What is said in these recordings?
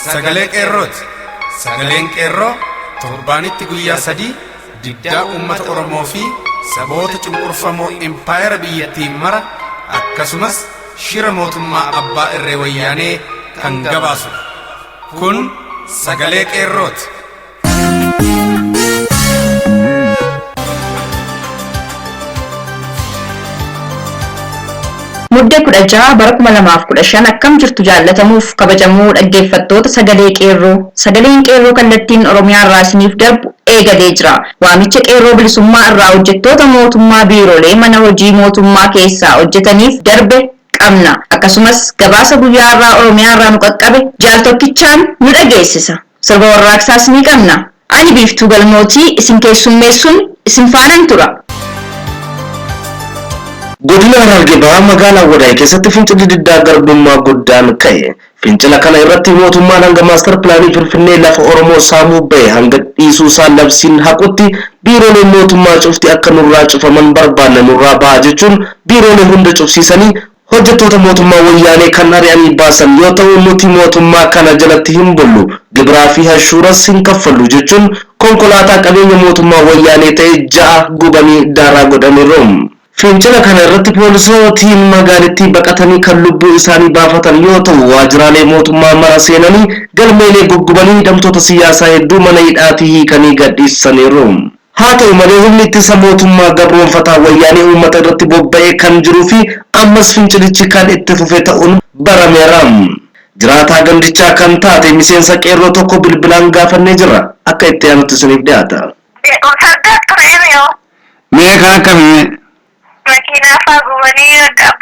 sagalee qeerrooti. Sagaleen qeerroo torbaanitti guyyaa sadii diddaa uummata Oromoo fi saboota cunqurfamoo impaayera biyyattiin mara akkasumas shira mootummaa abbaa irree wayyaanee kan gabaasudha. Kun sagalee qeerrooti. Muddee 16 bara 2015 akkam jirtu jaallatamuuf kabajamuu dhaggeeffattoota sagalee qeerroo. Sagaleen qeerroo kallattiin Oromiyaa irraa isiniif darbu eegalee jira. Waamicha qeerroo bilisummaa irraa hojjettoota mootummaa biiroolee mana hojii mootummaa keessaa hojjetaniif darbe qabna. Akkasumas gabaasa guyyaa irraa Oromiyaa irraa nu qaqqabe jaal tokkichaan nu dhageessisa. Sirba warraaqsaas ni qabna. Ani Biiftuu Galmootii isin keessummeessuun isin faana tura. Godina Harargee magaalaa Wadaay keessatti fincilli diddaa garbummaa guddaan ka'e. Fincila kana irratti mootummaan hanga maaster pilaanii Finfinnee lafa Oromoo saamuu bahe hanga dhiisuu isaa labsiin haqutti biirooleen mootummaa cufti akka nurraa cufaman barbaanna nurraa baha jechuun biiroolee hunda cufsiisanii hojjettoota mootummaa wayyaanee kan ari'anii baasan yoo ta'u nuti mootummaa kana jalatti hin bullu gibraa fi hashuuras hin kaffallu jechuun konkolaataa qabeenya mootummaa wayyaanee ta'e 6 gubanii daaraa godhaniiru. Fincila kana irratti poolisootiin magaalattii baqatanii kan lubbuu isaanii baafatan yoo ta'u waajjiraalee mootummaa mara seenanii galmeelee guggubanii hidhamtoota siyaasaa hedduu mana hidhaatii hiikanii gadhiisaniiru. Haa ta'u malee humni ittisa mootummaa gabroonfataa wayyaanee uummata irratti bobba'ee kan jiruu fi ammas fincilichi kan itti fufe ta'uun barameera. Jiraataa gandichaa kan taate miseensa qeerroo tokko bilbilaan gaafannee jirra akka itti aanutti isiniif dhiyaata. Mee kan akkamii? Makina fagumani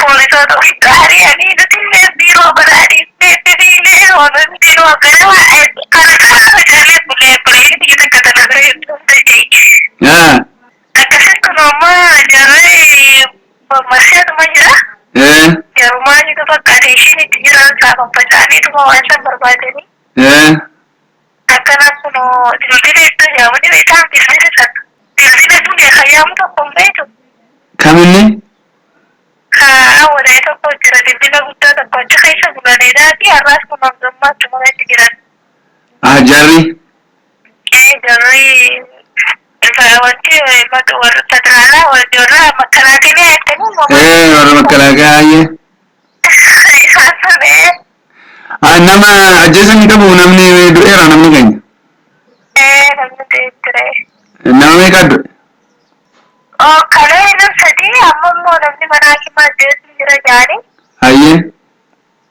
polisota ushikari ani dutile biro baradi tedile hono biro garawa karakara kale bule bule kita kata nagari tadi akasit kono jare masjid majra ya rumah itu pakai sini tiran sama petani itu mau asal berbadani akan aku no dile itu ya mungkin itu hampir satu dile punya hayam tuh pembetu Kamini? Wala ito po jira dibila gusto na po tsaka isa gulani dati aras ko ng gumma tumulay sigiran. Jari? Jari wanti magwar tadrana wala makalaki na ito mo. Wala makalaki aye. Sasabi. Nama adjacent ka po namni duera namni kanya? Namni duera. Namni kadu? Kalau itu sedih, amma mau nanti mana kita jadi jari. Aye.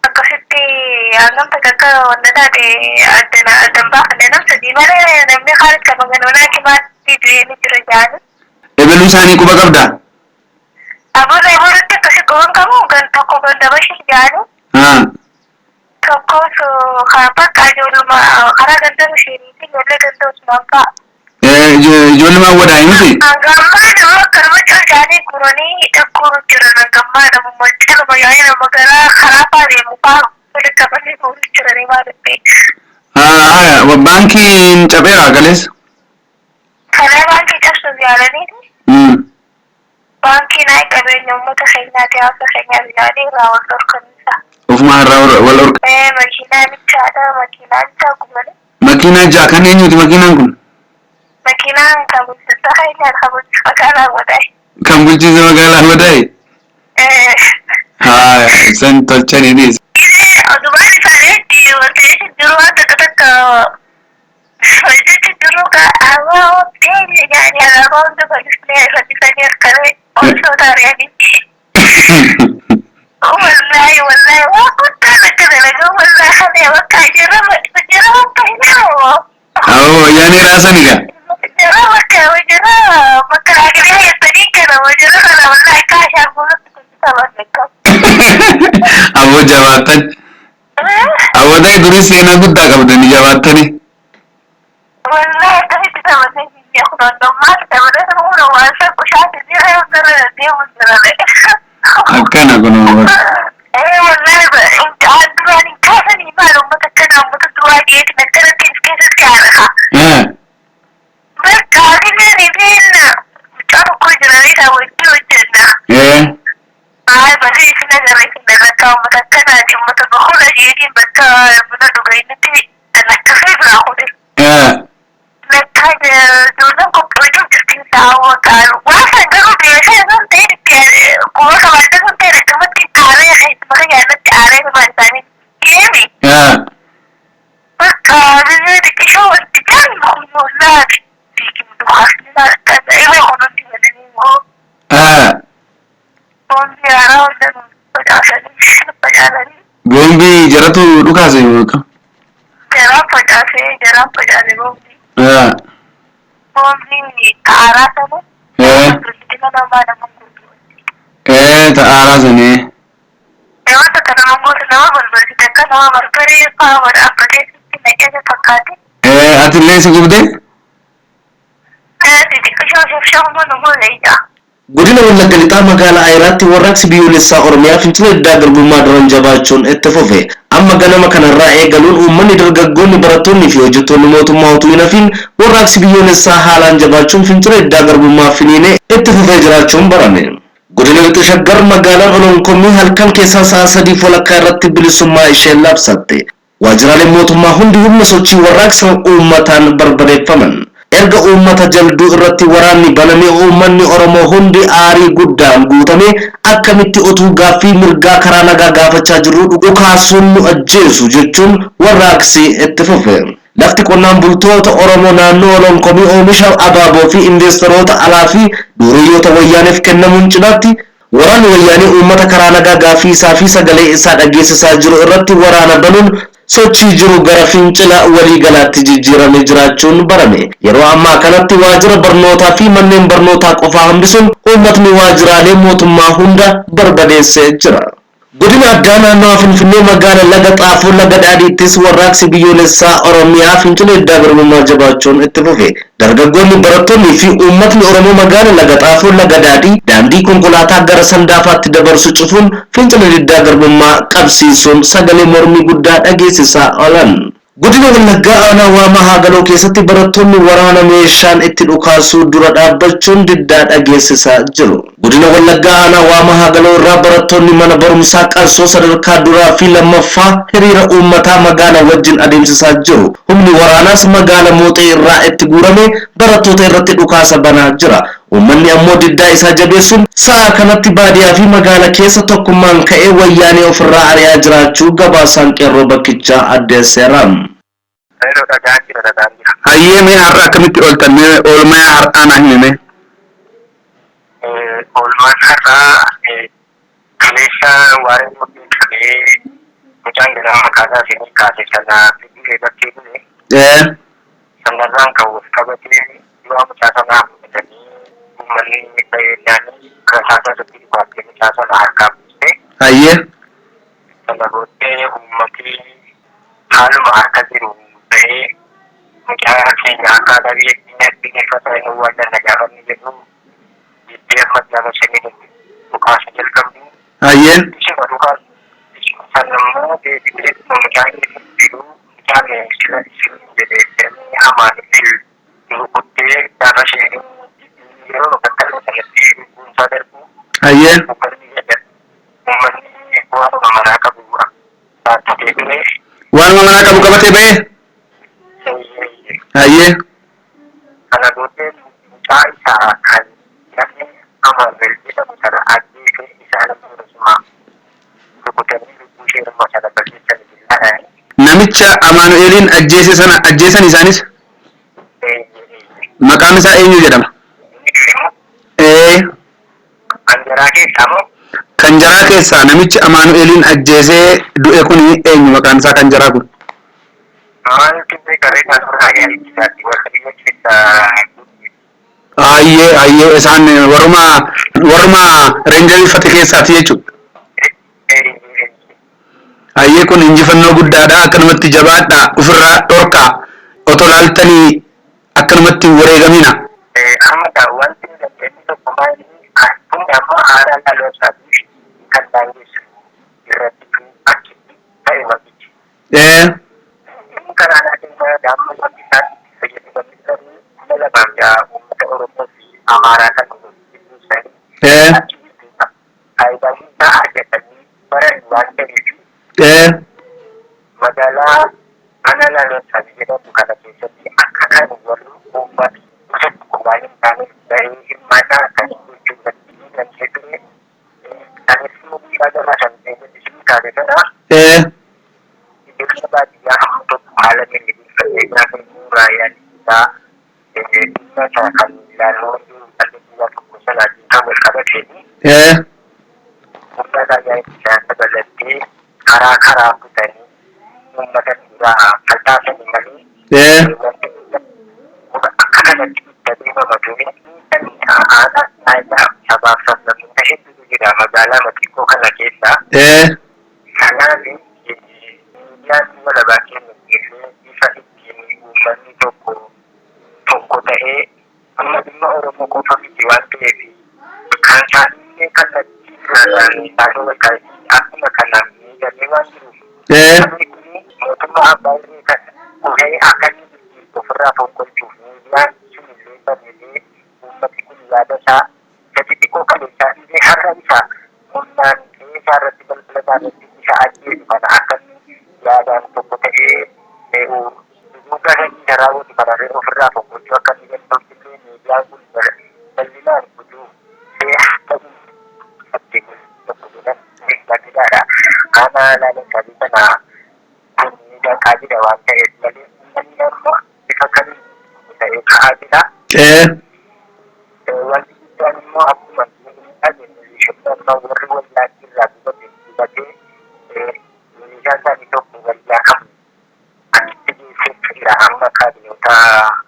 Aku sedih, anam terkaka wanda ada mbak, ada sedih mana nanti harus kamu mana kita jadi jari. Ebelu sani kuba kabda. Abu itu kasih kamu kan toko benda bersih jari. Toko so apa kayu rumah, karena ganda bersih ini tinggal ganda semangka. Ijoollee maa wadaa'e miti? Gammaa nama karma caalchaanii kuranii dhaqquu jiran gammaa nama maccaama yaa'ina magaalaa karaa baadiyyaa mukaa walitti qabanii fuulli jiranii maalitti. Baankiin cabeera galees? Karaa baankii cabsuuf yaalaniiti. Baankiin hayi qabeenya uummata keenyaati hawaasa keenyaaf yaadee irraa wal dhorkanisa. Ofumaa irraa wal dhorka? Makiinaan ichaadha makiinaan ichaa gubani. Makiinaa ijaa kan eenyuti makiinaan kun? Makiinaan kan bulchiinsa keenyaa kan bulchiinsa magaalaa Wadaay. Kan bulchiinsa magaalaa Wadaay? San tolchaniinis. Odumaan isaaniitti wantoota jiru waan takka wantoota jiru awwaa hoteelli nyaanni alaabaa hunda bal'isnee irratti harkanii osoo taari'anii. Wallahi waan guddaa akka dalagaa wallahi halee bakka jira bakka hinaamoo. Yaani raasaniga? Wajira makalaagilee yettanii kana wajira kana wallahi kaashaa fuulatti Abbo jabaatan. Awwaday durii seenaa guddaa qabdanii jabaatanii. Wallahi akkasitti taphatee biyya kunandammaa taphatee humna waasa kushaati jira yoo gara deemu jirame. Akkana kunoo. Wallahi duraan hin kaasanii maal uummata akkana uummata duraa dhiyeetin akkanatti keessatti haaraha. Bakka agineen ibeenna mucaa tokko jiranii isaa wajjin hojjenna. Basi isin agarra isin bakka uummata akkanaati uummata bahula jedhiin bakka buna dhugeenyatti وقال واسع قالوا بيشي ننتين قوة كمان ننتين كمان تتعريخ مغير نتعريخ ما نتاني كيمي قال كيشو انتكان مخلولات تيكي مدوخاسني لا كذا ايوه خنونتي منني قومي أراو دنو بجاسني Gombi jaratu dukase maka. Jarang pejase Gombi. Gombi arah sana. Terus nama Ta arasa ne. Ewan tak nama berbeza kita kan nama berbeda power apa deh kita pakai. Atile se gubde? Jadi kau mana lagi. Godina Wallagga Lixaa magaalaa Ayiraatti warraaqsi biyyoolessaa Oromiyaa fincila diddaa garbummaa daran jabaachuun itti fufe. Amma ganama kanarraa eegaluun uummanni dargaggoonni barattoonni fi hojjettoonni mootummaa utuu hin hafiin warraaqsi biyyoolessaa haalaan jabaachuun fincila diddaa garbummaa finiinee itti fufee jiraachuun barame. Godina Lixa Shaggar magaalaan Olonkomii halkan keessaa sa'a 3 walakkaa irratti bilisummaa ishee labsatte. Waajjiraaleen mootummaa hundi humna sochii warraaqsa uummataan barbadeeffaman. Erga uummata jalduu irratti waraanni banamee uummanni Oromoo hundi aarii guddaan guutame akkamitti otuu gaaffii mirgaa karaa nagaa gaafachaa jiru dhukaasuun nu ajjeesu jechuun warraaqsi itti fufe. Lafti qonnaan bultoota Oromoo naannoo Olonkomii oomisha abaaboo fi investoroota alaa fi dureeyyoota wayyaaniif kennamuun cinaatti waraanni wayyaanii uummata karaa nagaa gaaffii isaa fi sagalee isaa dhageessisaa jiru irratti waraana banuun sochii jiru gara fincila waliigalaatti jijjiiramee jiraachuun barame. Yeroo ammaa kanatti waajjira barnootaa fi manneen barnootaa qofaa hambisuun uummatni waajjiraalee mootummaa hunda barbadeessee jira. Godina addaa naannoo Finfinnee magaalaa Laga Xaafoo Laga Daadhiittis warraaqsi biyyoolessaa Oromiyaa fincila diddaa garbummaa jabaachuun itti fufe. Dargaggoonni barattoonni fi uummatni Oromoo magaalaa Laga Xaafoo Laga Daadhii daandii konkolaataa gara Sandaafaatti dabarsu cufuun fincila diddaa garbummaa qabsiisuun sagalee mormii guddaa dhageessisaa oolan. Godina Wallaggaa aanaa Waamaa Haagaloo keessatti barattoonni waraana meeshaan itti dhukaasuu dura dhaabbachuun diddaa dhageessisaa jiru. Godina Wallaggaa aanaa Waamaa Haagaloo irraa barattoonni mana barumsaa Qarsoo sadarkaa duraa fi lammaffaa hiriira uummataa magaalaa wajjin adeemsisaa jiru. Humni waraanaas magaalaa Mooxee irraa itti guurame barattoota irratti dhukaasa banaa jira. Uummanni ammoo diddaa isaa jabeessuun sa'a kanatti baadiyyaa fi magaalaa keessa tokkummaan ka'ee wayyaanee ofirraa ari'aa jiraachuu gabaasaan qeerroo bakkichaa addeesseera. Hayyee mee har'a akkamitti ooltan oolmaa har'aa naa hime. Oolmaan har'aa kaleessa waa'ee murtii qabee mucaan jedhama maqaasaa isinii kaase sanaa fi bakkee bule. Sanarraan kan wal qabatee yoo mucaa sanaa fudhatanii uummanni baay'inaan kasaasa irratti dhibaatee mucaa sana harkaa buustee. Hayyee. Sana booddee uummati haaluma harka jiru ta'ee mucaa keenya akkaataa biyya keenyaatti neeffata inni waan gaafanni jedhu jiddee ammas nama shanii dhukaasa jalqabdu. Hayyee. Ishuma dhukaasa sanammoo deebitee mucaa keessatti jiru mucaa meeshila isin jedhee hamaan illee rukuttee gaafa ishee yeroo bakka sanatti dhuunfaa darbu. Hayyee. Uummanni waanuma manaa qabu baattatee ba'ee. Waanuma manaa qabu qabatee ba'ee. Hayyee. Kana booddee mucaa isaa kan namni Amaanu'eel jedhamu sana ajjii fi isaa nama akkasuma rukutanii lubbuu ishee irraa sana barsiisan billaadhaan. Namicha Amaanu'eeliin ajjeesan isaanis maqaan isaa eenyu jedhama? Kan jaraa keessaa moo? Kan jaraa keessaa namichi Amaanu'eeliin ajjeesee du'e kun eenyu maqaan isaa kan jaraa kun? Maaltu garee kan suuraa yaalichaatti warra biyya keessaa. Hayyee isaan warruma reenjarii uffate keessaati jechuudha. Hayyee kun injifannoo guddaadha. Akkanumatti jabaadha. Ofirraa dhorkaa. Otoo laaltanii akkanumatti wareegamina. Amma wanti dandeettii tokko maali? Kun amma haala dhalootaatiif kan daangessu irratti achitti ta'e waqichi. Karaa adeemaa daamma wanti isaatti fayyadamanii garuu mala baay'ee uummata Oromoo fi Amaaraa kan ibsanii achitti faayidaan isaa argatanii baran waan ta'eef magaalaa ana laalootaa jedhamu kana keessatti akka kan warri uummata gosa tokko waan hin taaneef dari mana kan itu dan itu ada semua ada macam ini sekali kan itu sebab dia untuk hal ini sebagai raya kita kita akan lalu ada dua keputusan lagi kalau ini kita saja bisa sebenarnya kara-kara kita ini membuat kita kata sendiri akan jadi mematuhi ada sebab-sebab itu juga masalah matiku kana kita karena yang melakukan ini bisa ini umani toko tahe amma dimma orang ko fami diwati kan ini kan dari tahu kai aku kana ni jadi wasu cuma apa ini kan akan berapa pokok yang ini umat itu ada sa jadi ko kan bisa ini harus bisa dan ini cara belajar bisa aja pada akan ya dan pokok EU mudah cara di pada berapa pokok akan ini yang berjalan butuh tidak karena lalu kali sana ini kaji da wata jadi ini bisa kan saya kaji da wani dan mu abu man aje ni shukran na wurin wallahi lati da ke ni ya ta ni to wallahi kam an ji sai kira amma ka ni ta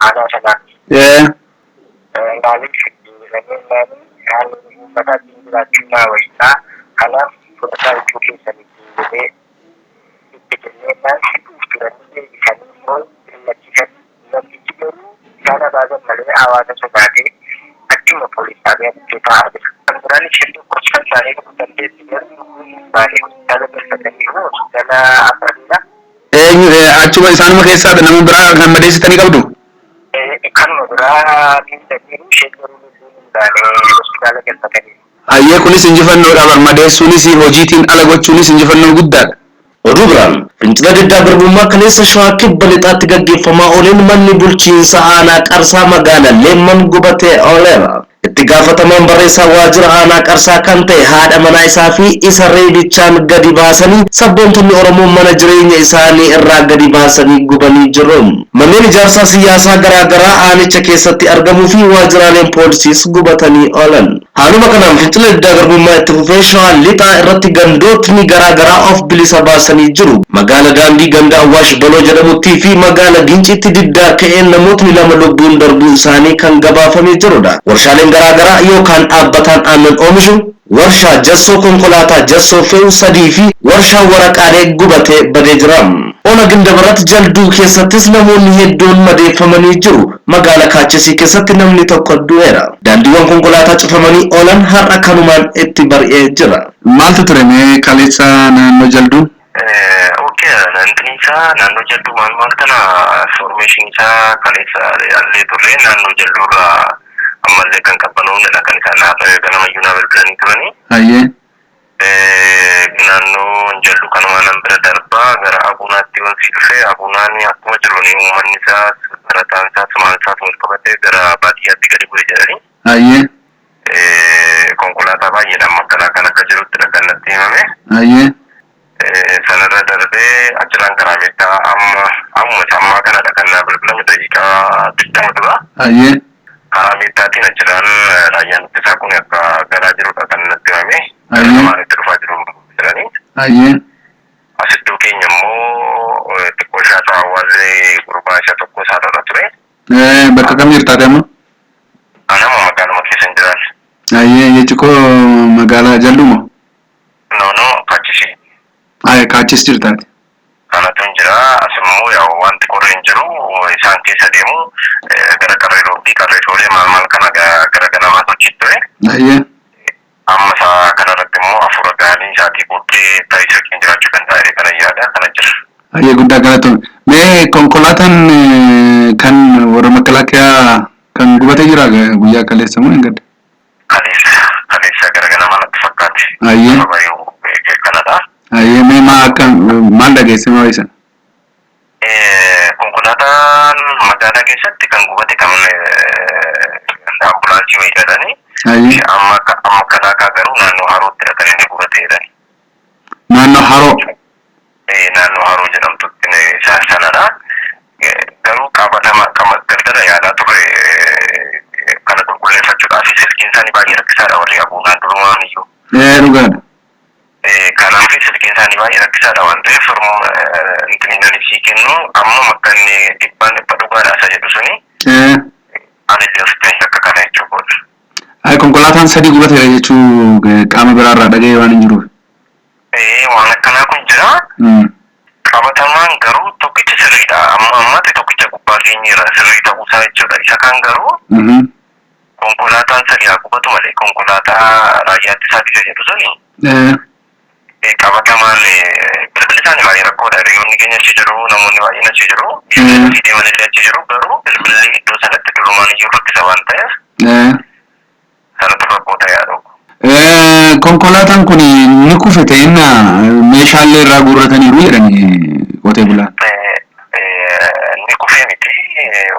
ana sana na ni shi ne ne mata da tuna wai kana kita cuci seni ini bikinnya nasi dan ini bisa nimol dilakukan lebih jauh karena bagian melalui awalnya sebagai aktif polis yang kita ada berani satu proses dari dan dia dari dalam perspektif dalam apa dia achuma isaan keessa nama biraa kan madeessitanii qabdu kan biraa ini shedul dari hospital keessatti Ayyee kunis injifannoodha madeessuunis hojiitiin ala gochuunis injifannoo guddaadha. Oduu biraan fincila diddaa garbummaa kaleessa shawaa kibba lixaatti gaggeeffamaa ooleen manni bulchiinsa aanaa qarsaa magaalaa leemman gubatee ooleera. Itti gaafatamaan barreessaa waajjira aanaa qarsaa kan ta'e haadha manaa isaa fi isa reebichaan gadi baasanii sabboontonni Oromoo mana jireenya isaanii irraa gadi baasanii gubanii jiru. Manneen ijaarsaa siyaasaa garaagaraa aanicha keessatti argamuu fi waajjiraaleen poolisiis gubatanii oolan. Haaluma kanaan fincila diddaa garbummaa itti fufee shawaa lixaa irratti gandootni garaagaraa of bilisa baasanii jiru. Magaala daandii ganda Awwaash Baloo jedhamuttii fi magaala Ginciitti diddaa ka'een namootni lama lubbuun darbuu isaanii kan gabaafamee jirudha. Warshaaleen garaagaraa yookaan dhaabbataan aannan oomishu warshaa jassoo konkolaataa jassoo fe'u sadii fi warshaa waraqaalee gubatee badee jira. Ona Gindabarat jalduu keessattis namoonni hedduun madeeffamanii jiru. Magaala Kaachesii keessatti namni tokko du'eera. Daandiiwwan konkolaataa cufamanii oolan har'a kanumaan itti bari'ee jira. Maaltu ture mee kaleessa naannoo jalduu? Nantinisa naannoo jalduu maal kana formation isaa kaleessa allee turre naannoo jalduurraa ammallee kan qabbanoonni kan isaan ganamayyuu naa bilbilanii turanii. Ayyee. Naannoo jaldu kanuma nan bira darbaa gara abuunaatti wanti dhufe abuunaan akkuma jiruuni uummanni isaa barataan isaa sumaan isaa wal qabatee gara baadiyyaatti gadi bu'ee jedhanii. Ayyee. Konkolaataa baay'eedhaan makkanaa kan akka jirutti kan natti himame. Ayyee. Sanarra darbee achirraan karaa meeshaa amma ammaa kanadha kan naa bilbilame daqiiqaa 20 dura. Ayyee. Karaa meeshaatiin achirraan raayyaan ittisaa kun akka garaa jirudha kan natti himame. Ayyee. Asiddoo keenya immoo xiqqoo shaataa awwaallee gurbaa isaa tokko isaarra ture. Bakka kam jirtaati amma? Anama magaaluma keessa hin jiran. Ayyee jechuun magaalaa jalluuma? No, Kaachisi. Kaachis jirtaati. Kanatu hin jira. Asimmoo yaa wanti qorree hin jiru. Isaan keessa deemu gara qarreeroolee maal kana gara ganamaa sochii ture. Ayyee. Amma isaa kanarratti immoo afura gaalii isaatii booddee taa'isa keenya jiraachuu danda'e kana yaada kana jira. Ayyee guddaa galatoome. Mee konkolaataan kan warra makalaakaa kan gubatee jira guyyaa kaleessa moo hin gadde? Kaleessa gara ganamaa natti fakkaate. Ayyee. Kanadha. Ayyee mee maal dhageesse maa isa? Konkolaataan magaalaa keessatti kan gubate kan ambulaansii wayidhaadhani. Amma kanaa garuu naannoo harootti kan inni gubatee jedhani. Naannoo haroo. Naannoo haroo jedhamtutti sanadha. Garuu qabatama daldala yaadaa ture kana qulqulleeffachuudhaaf silkiin isaanii baay'ee rakkisaadha warri abuunaan durumaan iyyuu. Dhugaadha. Kanaaf silkiin isaanii baay'ee rakkisaadha waan ta'eef inni sii kennu amma akka inni dhibbaan dhibba dhugaadha isa jedhu suni. Anillee ofitti akka kana jechuudha. Konkolaataan sadii gubateera jechuu qaama biraarraa dhaga'ee waan hin jiruuf. Waan akkanaa kun jira. Qabatamaan garuu tokkicha sirriidha. Ammatti tokkicha gubbaa keenyarra sirrii ta'uusaa jechuudha. Isa kan garuu konkolaataan sadii haa gubatu malee konkolaataa raayyaa ittisaa isa jedhu suni. Qabatamaan bilbilli isaanii baay'ee rakkoodha. Hiriyoonni keenya achi jiru, namoonni baay'een achi jiru, biyya deemanillee achi jiru garuu bilbilli iddoo sanatti durumaan iyyuu rakkisa waan ta'eef sanatu rakkoo ta'ee yaadu. Konkolaataan kun ni kufe ta'inna meeshaalee irraa guurrataniiru jedhani qotee bulaan. Ni kufee miti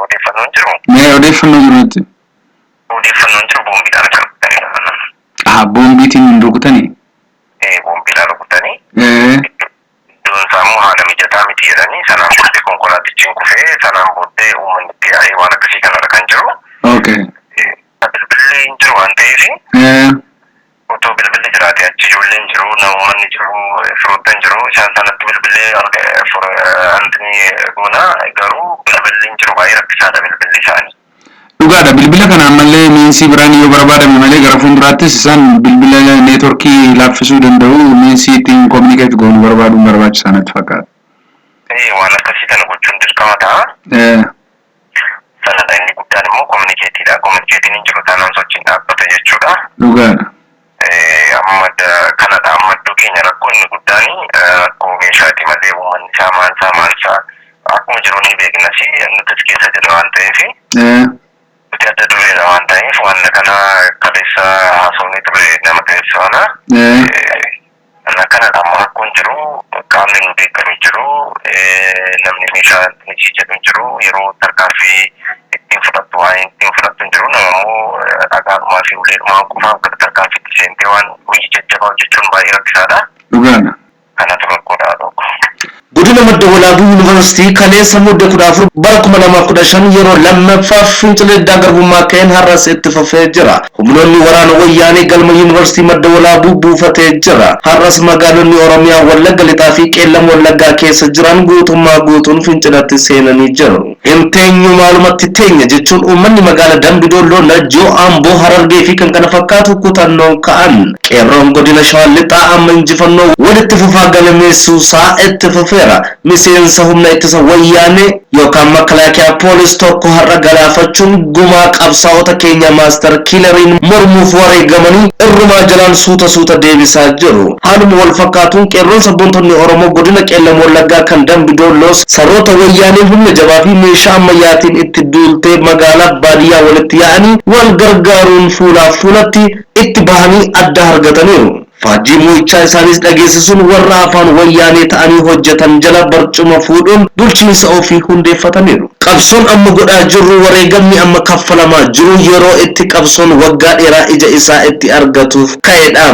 odeeffannoon jiru. Odeeffannoo jiru jechuudha. Odeeffannoon jiru boombiidhaan kan rukutanii. Boombiitiin rukutanii? Boombiidhaan rukutanii. Iddoon isaammoo haala mijataa miti jedhanii sanaan booddee konkolaatichi kufee sanaan booddee uummanni itti yaa'ee waan akkasii kanarra kan jiru. Bilbilli hin jiru waan ta'eef. Otoo bilbilli jiraate achi ijoolleen jiru, namoonni jiru, firoottan jiru, isaan sanatti bilbilee antini guna garuu bilbilli hin jiru baay'ee rakkisaadha bilbilli isaanii. Dhugaadha bilbila kana ammallee miinsii biraan yoo barbaadame malee gara fuulduraattis isaan bilbila neetworkii laaffisuu danda'u miinsii ittiin kominikeet goonu barbaaduun barbaachisaa natti fakkaata. Waan akkasii kana gochuun dirqama ta'a. Sanadha inni guddaan immoo kominikeetiidha. Kominikeetiin hin jiru taanaan sochiin dhaabbata jechuudha. Dhugaadha. Kanadha ammaddoo keenya rakkoo inni guddaan rakkoo meeshaati malee uummanni isaa maalsaa akkuma jiru ni beeknas nutis keessa jira waan ta'eef nuti adda dureedha waan ta'eef waan kana kaleessa haasofni ture nama keessoona. Kanadha amma rakkoon jiru qaamni nu deeggaru jiru namni meeshaa ni jedhu jiru yeroo tarkaanfii ittiin fudhattu waan ittiin fudhattu jiru namammoo dhagaadhumaa fi uleedhumaa qofaaf gara tarkaanfiitti seentee waan hojii jajjabaa hojjechuun baay'ee rakkisaadha. Dhugaadha. Kanatu rakkoodha tokko. Godina Madda Walaabuu Yuunivarsiitii kaleessa mudde 14 bara 2015 yeroo lammaffaaf fincila garbummaa ka'een har'as itti fufee jira. Humnoonni waraana wayyaanee galma Yuunivarsiitii Madda Walaabuu buufatee jira. Har'as magaalonni Oromiyaa Wallagga Lixaa fi Qeellam Wallaggaa keessa jiran guutummaa guutuun fincilatti seenanii jiru. Hinteenyu maalumatti teenya jechuun uummanni magaala Dambidolloo, Najjoo, Amboo, Harargee fi kan kana fakkaatu kutannoon ka'an. Qeerroon godina Shawaa Lixaa amma injifannoo walitti fufaa galmeessuusaa itti fufeera. Miseensa humna ittisa wayyaanee yookaan makalaakiyaa poolis tokko har'a galaafachuun gumaa qabsaa'ota keenya maaster kiileriin mormuuf wareegamanii irrumaa jalaan suuta deebisaa jiru. Haaluma wal fakkaatuun qeerroon sabboontonni Oromoo godina Qeellam Wallaggaa kan Dambidolloo saroota wayyaanee humna jabaa fi meeshaa ammayyaatiin itti duultee magaalaa baadiyyaa walitti yaa'anii wal gargaaruun fuulaaf fuulatti itti bahanii adda argataniiru. Faajjii muichaa isaanis dhageessisuun warra afaan wayyaanee ta'anii hojjetan jala barcuma fuudhuun bulchiinsa ofii hundeeffataniiru. Qabsoon amma godhaa jirru wareegamni amma kaffalamaa jiru yeroo itti qabsoon waggaa dheeraa ija isaa itti argatuuf ka'edha.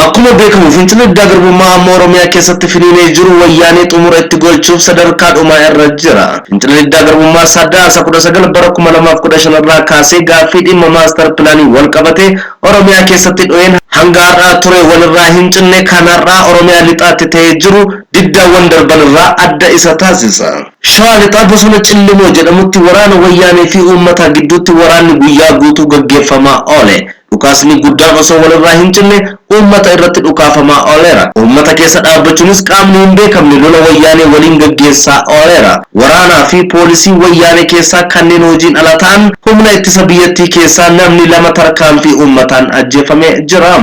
Akkuma beekamu fincilli garbummaa amma Oromiyaa keessatti finiinee jiru wayyaanee xumura itti golchuuf sadarkaa dhumaa irra jira. Fincilli garbummaa sadaasa 19 bara 2015 irraa kaasee gaaffii dhimma maaster pilaanii wal qabatee Oromiyaa keessatti dho'een hanga har'aa ture walirraa hin cinne kanarraa Oromiyaa lixaatti ta'ee jiru diddaawwan darban irraa adda isa taasisa. Shawaa Lixaa bosona Cillimoo jedhamutti waraana wayyaanee fi uummata gidduutti waraanni guyyaa guutuu gaggeeffamaa oole. Dhukaasni guddaan osoo walirraa hin cinne uummata irratti dhukaafamaa ooleera. Uummata keessa dhaabbachuunis qaamni hin beekamne lola wayyaanee waliin gaggeessaa ooleera. Waraanaa fi poolisii wayyaanee keessaa kanneen hojiin ala ta'an humna ittisa biyyattii keessaa namni 2 tarkaanfii uummataan ajjeefamee jira.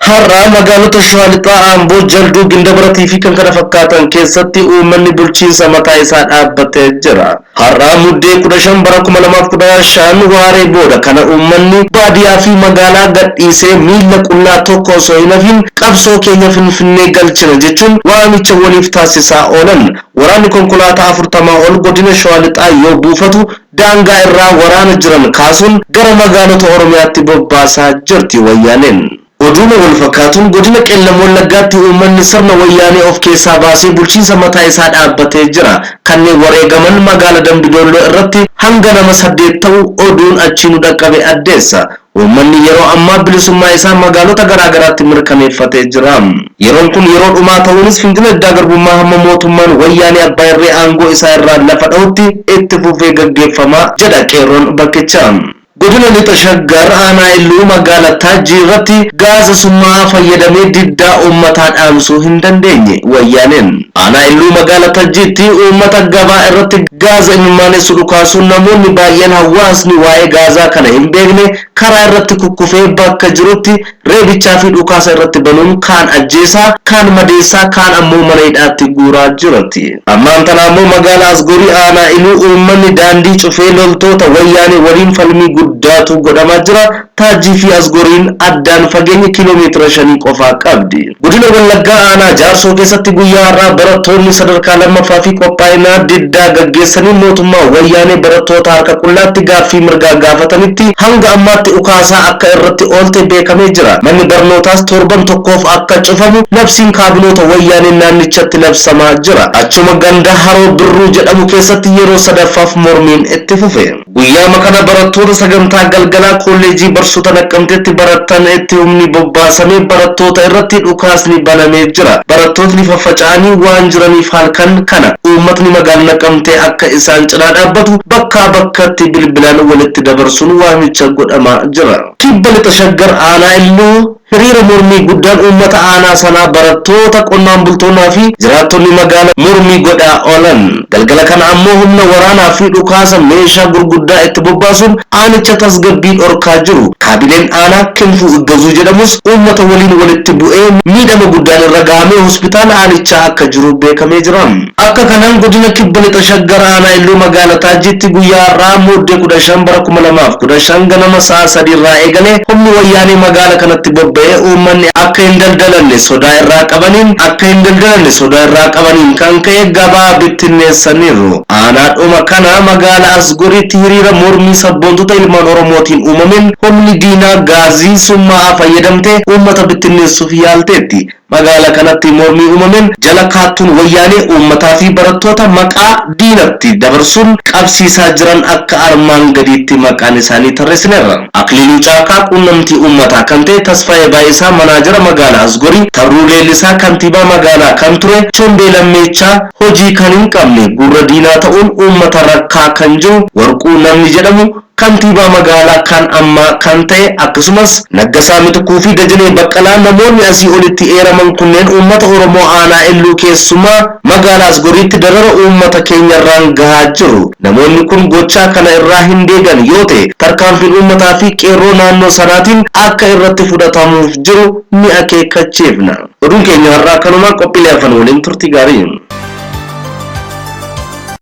Har'a magaalota Shawaa Lixaa, Amboo, Jalduu, Gindabaratii fi kan kana fakkaatan keessatti uummanni bulchiinsa mataa isaa dhaabbatee jira. Har'a muddee 15 bara 2015 waaree booda kana uummanni baadiyyaa fi magaalaa gadhiisee miila qullaa tokko osoo hin hafin qabsoo keenya Finfinnee galchina jechuun waamicha waliif taasisaa oolan. Waraanni konkolaataa 40 ol godina Shawaa Lixaa yoo buufatu daangaa irraa waraana jiran kaasuun gara magaalota Oromiyaatti bobbaasaa jirti wayyaaneen. Oduma wal fakkaatuun godina Qellam Wallaggaatti uummanni sirna wayyaanee of keessaa baasee bulchiinsa mataa isaa dhaabbatee jira. Kanneen wareegaman magaala Dambidolloo irratti hanga nama 8 ta'u oduun achiin dhaqqabe addeessa. Uummanni yeroo ammaa bilisummaa isaa magaalota garaagaraatti mirkaneeffatee jira. Yeroon kun yeroo dhumaa ta'uunis fincila diddaa garbummaa hamma mootummaan wayyaanee abbaa irree aangoo isaa irraa lafa dha'utti itti fufee gaggeeffamaa jedha qeerroon bakkichaa. Godina Lixa Shaggar aanaa Illuu magaalaa Taajjii irratti gaaza summaa'aa fayyadamee diddaa uummataa dhaamsuu hin dandeenye wayyaaneen. Aanaa Illuu magaalaa Taajjiitti uummata gabaa irratti gaaza imimaanessu dhukaasuun namoonni baay'een hawaasni waa'ee gaazaa kana hin beekne karaa irratti kukkufee bakka jirutti reebichaa fi dhukaasa irratti banuun kaan ajjeesaa, kaan madeessaa, kaan ammoo mana hidhaatti guuraa jirti. Ammaan tana ammoo magaalaa Asgorii aanaa Illuu uummanni daandii cufee loltoota wayyaanee waliin falmii guddaatu godhamaa jira. Taajjii fi Asgoriin addaan fageenya kiiloomeetira 5 qofaa qabdi. Godina Wallaggaa aanaa Jaarsoo keessatti guyyaa har'aa barattoonni sadarkaa lammaffaa fi qophaa'inaa diddaa gaggeessanii mootummaa wayyaanee barattoota harka qullaatti gaaffii mirgaa gaafatanitti hanga ammaatti ukaasaa akka irratti oolte beekamee jira. Manni barnootaas torban tokkoof akka cufamu labsiin kaabinoota wayyaanee naannichatti labsamaa jira. Achuma ganda Haroo Birruu jedhamu keessatti yeroo sadaffaaf mormiin itti fufe. Guyyaa kana barattoota sagantaa galgalaa kolleejii Barsoota Naqqamteetti baratan itti humni bobbaasamee barattoota irratti dhukaasni banamee jira. Barattootni faffaca'anii waan jiraniif halkan kana uummatni magaalaa Naqqamtee akka isaan cinaa dhaabbatu bakkaa bakkatti bilbilaan walitti dabarsuun waamicha godhamaa jira. Kibba Lixa Shaggar aanaa Illuu hiriira mormii guddaan uummata aanaa sanaa barattoota qonnaan bultoonnaa fi jiraattonni magaalaa mormii godhaa oolan. Galgala kana ammoo humna waraanaa fi dhukaasa meeshaa gurguddaa itti bobbaasuun aanicha tasgabbii dhorkaa jiru. Kaabineen aanaa Kinfuu Iggazuu jedhamus uummata waliin walitti bu'ee miidhama guddaan irra gahamee hospitaala aanichaa akka jiru beekamee jira. Akka kanaan godina Kibba Lixa Shaggar aanaa Illuu magaalaa Taajjiitti guyyaa har'aa Muddee 15 bara 2015 ganama sa'a 3 irraa eegalee humni wayyaanee magaalaa kanatti bobba'ee uummanni akka hin daldalanne sodaa irraa qabaniin kan ka'e gabaa bittinneessaniiru. Aanaadhuma kana magaalaa Asgoriitti hiriira mormii sabboontota ilmaan Oromootiin uumameen humni diinaa gaazii summaa'aa fayyadamtee uummata bittinneessuuf yaalteetti. Magaalaa kanatti mormii uumameen jala kaattuun wayyaanee uummataa fi barattoota maqaa diinatti dabarsuun qabsiisaa jiran akka armaan gadiitti maqaan isaanii tarreessineerra. Akiliiluu Caakaa quunnamtii uummataa kan ta'e Tasfaayee Baayisaa manaajara magaalaa Asgorii, Tarruu Leellisaa kantiibaa magaalaa kan ture, Chombee Lammeechaa hojii kan hin qabne gurra diinaa ta'uun uummata rakkaa kan jiru Warquu namni jedhamu kantiibaa magaalaa kan ammaa kan ta'e akkasumas Naggasaa Mitikuu fi Dajanee Baqqalaa namoonni asii olitti eeraman kunneen uummata Oromoo aanaa Illuu keessumaa magaalaa Asgoriitti darara uummata keenyarraan gahaa jiru. Namoonni kun gochaa kana irraa hin deegan yoo ta'e tarkaanfiin uummataa fi qeerroo naannoo sanaatiin akka irratti fudhatamuuf jiru ni akeekkachiifna. Oduun keenya har'aa kanumaa qophiilee afaan waliin turtii gaarii.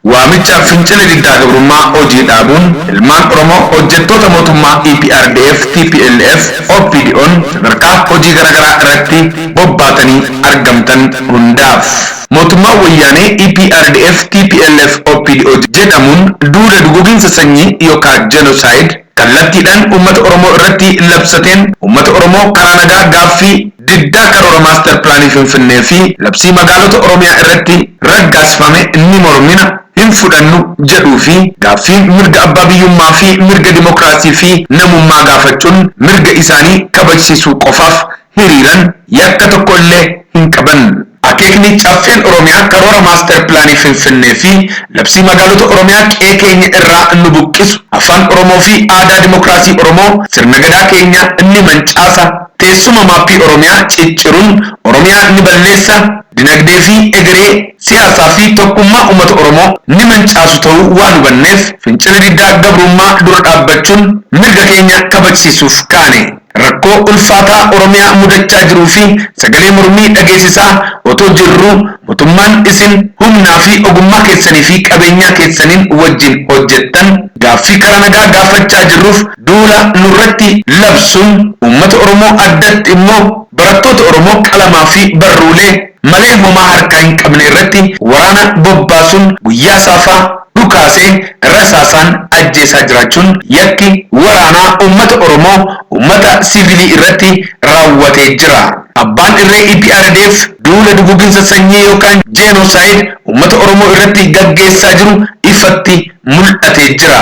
Waamicha fincila diddaa gabrummaa hojii dhaabuun ilmaan Oromoo hojjettoota mootummaa EPRDF, TPLF, OPDO'n sadarkaa hojii garaagaraa irratti bobbaatanii argamtan hundaaf. Mootummaan wayyaanee EPRDF, TPLF, OPDO jedhamuun duula duguuginsa sanyii yookaan genocide kallattiidhaan uummata Oromoo irratti labsateen uummata Oromoo karaa nagaa gaaffii diddaa karoora maaster pilaanii Finfinnee fi labsii magaalota Oromiyaa irratti raggaasifame inni mormina hin fudhannu jedhuu fi gaaffii mirga abbaa biyyummaa fi mirga dimokiraasii fi namummaa gaafachuun mirga isaanii kabajsiisuu qofaaf hiriiran yakka tokko illee hin qaban. Akeekni caffeen Oromiyaa karoora maaster pilaanii Finfinnee fi labsii magaalota Oromiyaa qe'ee keenya irraa nu buqqisu afaan Oromoo fi aadaa dimokiraasii Oromoo sirna gadaa keenya inni mancaasa teessuma maappii Oromiyaa cicciruun Oromiyaa ni balleessa dinagdee fi egeree siyaasaa fi tokkummaa uummata Oromoo ni mancaasu ta'uu waan hubanneef fincila diddaa gabrummaa dura dhaabbachuun mirga keenya kabajsiisuuf kaane. Rakkoo ulfaataa Oromiyaa mudachaa jiruu fi sagalee mormii dhageessisaa otoo jirru mootummaan isin humnaa fi ogummaa keessanii fi qabeenyaa keessaniin wajjin hojjettan gaaffii karaa nagaa gaafachaa jirruuf duula nurratti labsuun uummata Oromoo addatti immoo barattoota Oromoo qalamaa fi barruulee malee homaa harkaa hin qabne irratti waraana bobbaasuun guyyaa saafaa dhukaasee rasaasaan ajjeesaa jiraachuun yakki waraanaa uummata Oromoo uummata siviilii irratti raawwatee jira. Abbaan irree EPRDF duula duguginsa sanyii yookaan jenosaayid uummata Oromoo irratti gaggeessaa jiru ifatti mul'atee jira.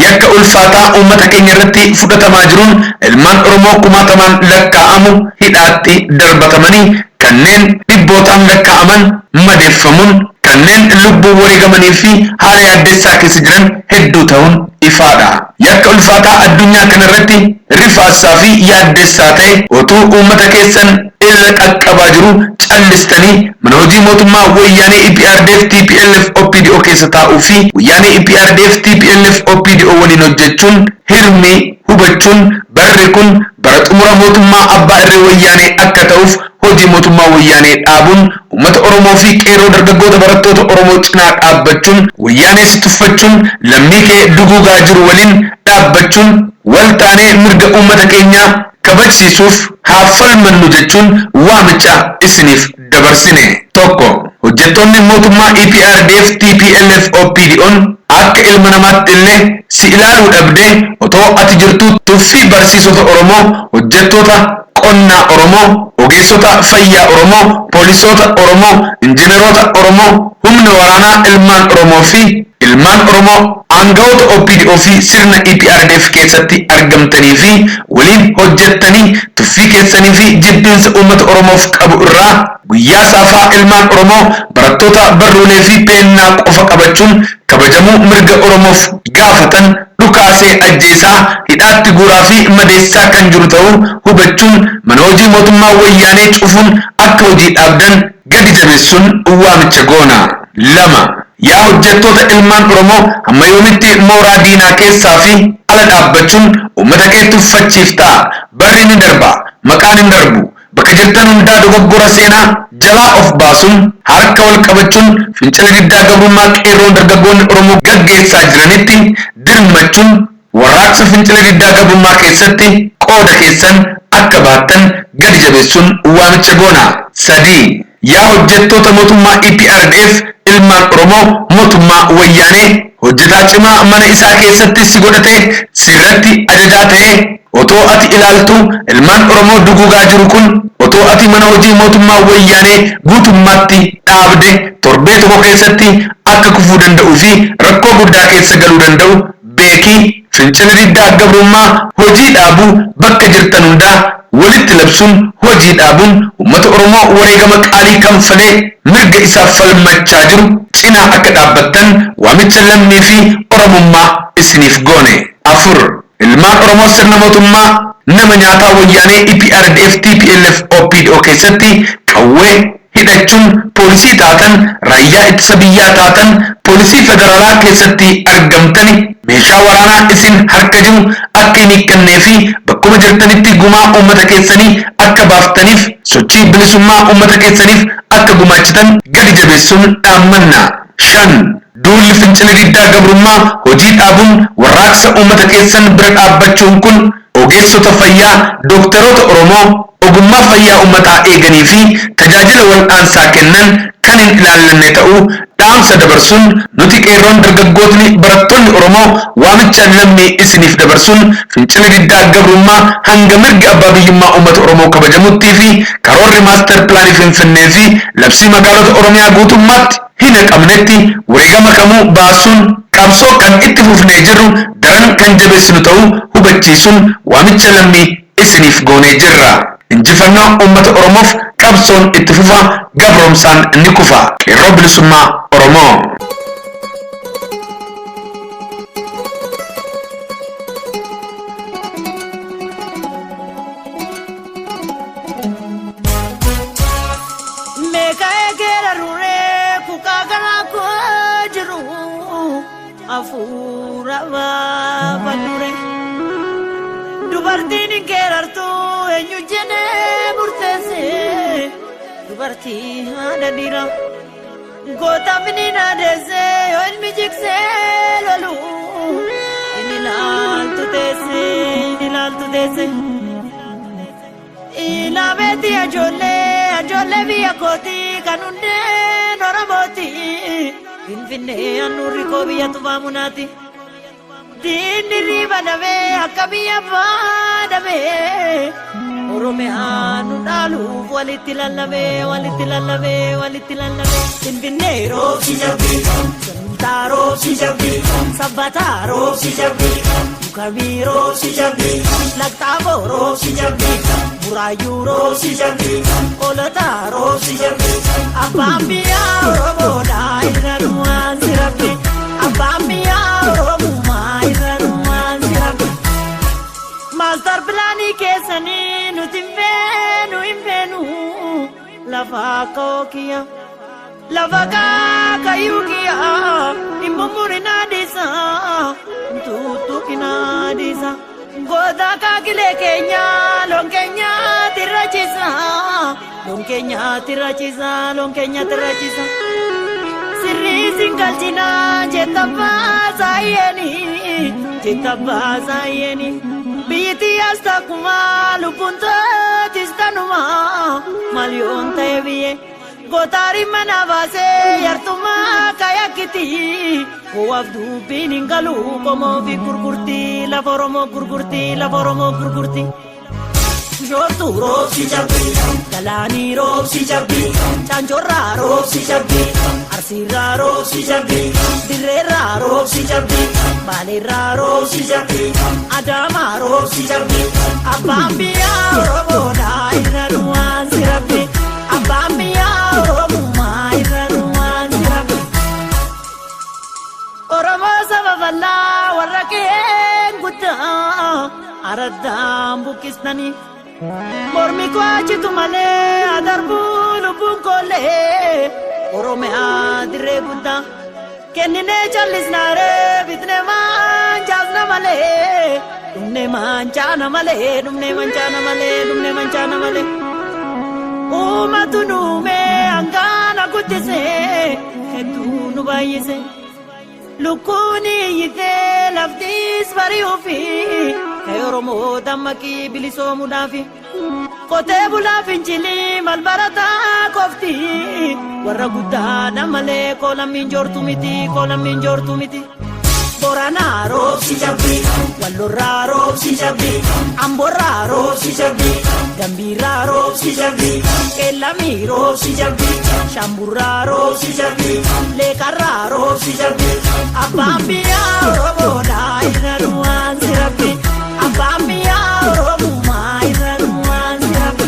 Yakka ulfaataa uummata keenya irratti fudhatamaa jiruun ilmaan Oromoo kumaatamaan lakkaa'amu hidhaatti darbatamanii kanneen dhibbootaan lakkaa'aman madeeffamuun kanneen lubbuu wareegamanii fi haala yaaddessaa keessa jiran hedduu ta'uun ifaadha. Yakka ulfaataa addunyaa kanarratti rifaasaa fi yaaddessaa ta'e otuu uummata keessan irra qaqqabaa jiru callistanii mana hojii mootummaa wayyaanee EPRDF TPLF OPDO keessa taa'uu fi wayyaanee EPRDF TPLF OPDO waliin hojjechuun hirmii hubachuun barri kun bara xumura mootummaa abbaa irree wayyaanee akka ta'uuf hojii mootummaa wayyaanee dhaabuun uummata Oromoo fi qeerroo dargaggoota barattoota Oromoo cinaa dhaabbachuun wayyaanee si tuffachuun lammii kee duguugaa jiru waliin dhaabbachuun waltaanee mirga uummata keenyaa kabajsiisuuf haa falmannu jechuun waamicha isiniif dabarsine. Tokko, hojjettoonni mootummaa EPRDF TPLF OPDO'n akka ilma namaatti illee si ilaaluu dhabdee otoo ati jirtuu tuffii barsiisota Oromoo, hojjettoota qonnaa Oromoo, ogeessota fayyaa Oromoo, poolisoota Oromoo, injineroota Oromoo, humna waraanaa ilmaan Oromoo fi ilmaan Oromoo aangawoota OPDO fi sirna EPRDF keessatti argamtanii fi waliin hojjettanii tuffii keessanii fi jibbinsa uummata Oromoof qabu irraa guyyaa saafaa ilmaan Oromoo barattoota barruulee fi peennaa qofa qabachuun kabajamuu mirga Oromoof gaafatan dhukaasee ajjeesaa hidhaatti guuraa fi madeessaa kan jiru ta'uu hubachuun mana hojii mootummaa wayyaanee cufuun akka hojii dhaabdan gadi jabeessuun waamicha goona. Lama, yaa hojjettoota ilmaan Oromoo hamma yoomitti mooraa diinaa keessaa fi ala dhaabbachuun uummata kee tuffachiiftaa? Barri ni darba, maqaan hin darbu. Bakka jirtan hundaa dogoggora seenaa jalaa of baasuun harka wal qabachuun fincila diddaa gabrummaa qeerroon dargaggoonni Oromoo gaggeessaa jiranitti dirmachuun warraaqsa fincila diddaa gabrummaa keessatti qooda keessan akka baattan gadi jabeessuun waamicha goona. Sadii, yaa hojjettoota mootummaa EPRDF ilmaan Oromoo mootummaa wayyaanee hojjetaa cimaa mana isaa keessatti si godhatee sirratti ajajaa ta'e otoo ati ilaaltu ilmaan Oromoo duguugaa jiru kun otoo ati mana hojii mootummaa wayyaanee guutummaatti dhaabde torbee tokko keessatti akka kufuu danda'uu fi rakkoo guddaa keessa galuu danda'u beekii fincila diddaa gabrummaa hojii dhaabuu bakka jirtan hundaa walitti labsuun hojii dhaabuun uummata Oromoo wareegama qaalii kanfalee mirga isaaf falmachaa jiru cinaa akka dhaabbattan waamicha lammii fi Oromummaa isiniif goone. Afur, ilmaan Oromoo sirna mootummaa nama nyaataa wayyaanee EPRDF TPLF OPDO keessatti qawwee hidhachuun poolisii taatan, raayyaa ittisa biyyaa taatan, poolisii federaalaa keessatti argamtani meeshaa waraanaa isin harka jiru akka hin hiikkannee fi bakkuma jirtanitti gumaa uummata keessanii akka baaftaniif sochii bilisummaa uummata keessaniif akka gumaachitan gadi jabeessuun dhaammanna. Shan, duulli fincila diddaa gabrummaa hojii dhaabuun warraaqsa uummata keessan bira dhaabbachuun kun ogeessota fayyaa dooktaroota Oromoo ogummaa fayyaa uummataa eeganii fi tajaajila wal'aansaa kennan kan hin ilaallanne ta'uu dhaamsa dabarsuun nuti qeerroon dargaggootni barattoonni Oromoo waamicha lammii isiniif dabarsuun fincila diddaa gabrummaa hanga mirga abbaa biyyummaa uummata Oromoo kabajamuttii fi karoorri maaster pilaanii Finfinnee fi labsii magaalota Oromiyaa guutummaatti hin haqamnetti wareegama kamuu baasuun qabsoo kan itti fufnee jirru daran kan jabeessinu ta'uu hubachiisuun waamicha lammii isiniif goonee jirra. Injifannoo uummata Oromoof qabsoon itti fufa, gabroomsaan ni kufa. Qeerroo bilisummaa Oromoo. Dubartiin geerartuu eenyu jenee murteesse dubartii haadha dhiira goota finiin adeessee yoo ilmi jiksee lolu inni ilaaltu teesse ilaabeetii ajoollee biyya kootii kan hundeen Oromooti Finfinnee handhuurri koo biyya tufaamunaati. Diinni riiba dhabee akka biyya baadhamee Oromiyaan nu dhaaluuf walitti lallabee. Finfinnee roobsi jabbii, Santaa roobsi jabbii, Sabbataa roobsi jabbii, Mukarbii roobsi jabbii, Laqxaaboo roobsi jabbii, Buraayyuu roobsi jabbii, Hoolotaa roobsi jabbii. Abbaan biyyaa Oromoodhaa irra duwwaan si rabbi. Abbaan biyyaa Oromummaa irra duwwaan si rabbi. Maastar pilaanii keessanii nuti hin feenu lafa kookiya. Lafa kaakayyuu kiyyaa hin mummurina dhiisa ntuutuqina dhiisa. Goota kaakilee keenya loon keenya tirrachiisa. Sirrii singalchina jettabbaa saayyeeni. Biyyittii as takkuma lubbuun tootis tanuma maal yoon ta'e biyyee. Gootaari mana baasee yartumaa kayakkiti. Waaf dubbiin hin galu qomoo fi gurgurtii lafa Oromoo gurgurtii. Joortuu roobsi jabbii, Galaanii roobsi jabbii, Caanjorraa roobsi jabbii, Arsiirraa roobsi jabbii, Dirreerraa roobsi jabbii, Baaleerraa roobsi jabbii, Adaamaa roobsi jabbii. Abbaan biyyaa Oromoodhaa irra duwwaan si rabbi. Abbaan biyyaa Oromummaa irra duwwaan si rabbi. Oromoo saba bal'aa warra keen guddaa araddaan buqqistanii. Mormi koo achitu malee adarbuu lubbuun koollee Oromiyaa dirree guddaa. Kenninee callisnaaree bitnee mancaasna malee dhumnee mancaana malee. Uumatu nuumee hangaana guddisee hedduu nu baay'isee. Lukkuun iyyitee laftis bari'uufi ka'e Oromoo dammaqii bilisoomuudhaafi. Qotee bulaa fincilii mal barataa qofti warra guddaadha malee koolammiin joortu miti. Boranaa roobsi jabbii, Wallorraa roobsi jabbii, Amborraa roobsi jabbii, Dambiirraa roobsi jabbii, Qeellamii roobsi jabbii, Shamburraa roobsi jabbii, Leeqarraa roobsi jabbii. Abbaan biyyaa Oromoodhaa irra duwwaan si rabbi. Abbaan biyyaa Oromummaa irra duwwaan si rabbi.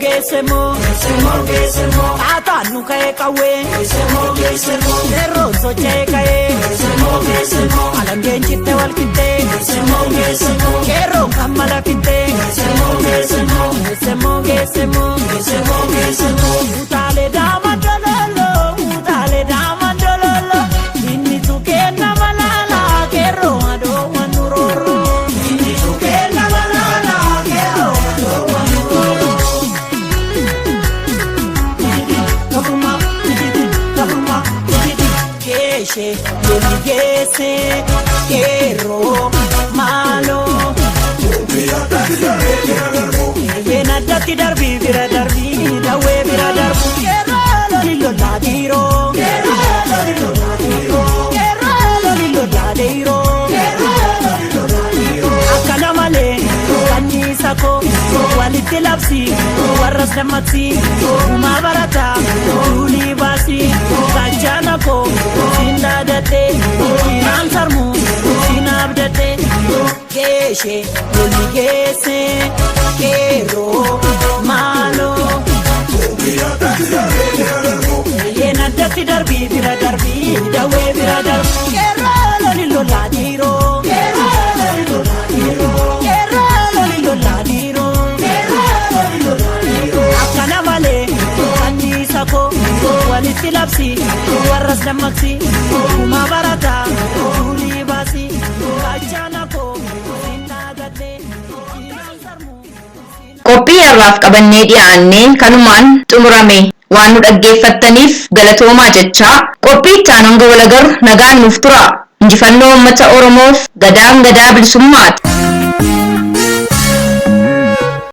Geessemo Taataannu ka'ee qawwee Yeroo sochee ka'ee Alangeen cittee wal qixxee Qeerroon kan mala fixxee Geessemo Utaalee daama dololo Inni tuqee nama laala Qeerroo adoo waan nu roorro. Inni tuqee nama laala Qeerroo adoo waan nu roorro. Geesse Qeerroo maaloo Eeyyeen addatti darbii bira darbii dawwee bira darbu Qeerroo loli lolaa dhiiroo akkana malee kanniisa koo walitti labsi warras dammaqsi uumaa barataa duulii baasi gaachana koo siin dhaadadhee siinaan sarmu siin abdadhee geeshe lolli geesse Qeerroo maaloo eeyyeen addatti darbii bira darbii dawwee bira darbu Qeerroo loli lolaa dhiiroo labsi warras dammaqsi kuma barata duulii baasi gaachana koo sinnaa gadhee qophii har'aaf qabannee dhiyaannee kanumaan xumurame waan nu dhaggeeffattaniif galatoomaa jechaa qophii itti hanga wal agarru nagaan nuuf tura injifannoo uummata oromoof gadaan gadaa bilisummaati.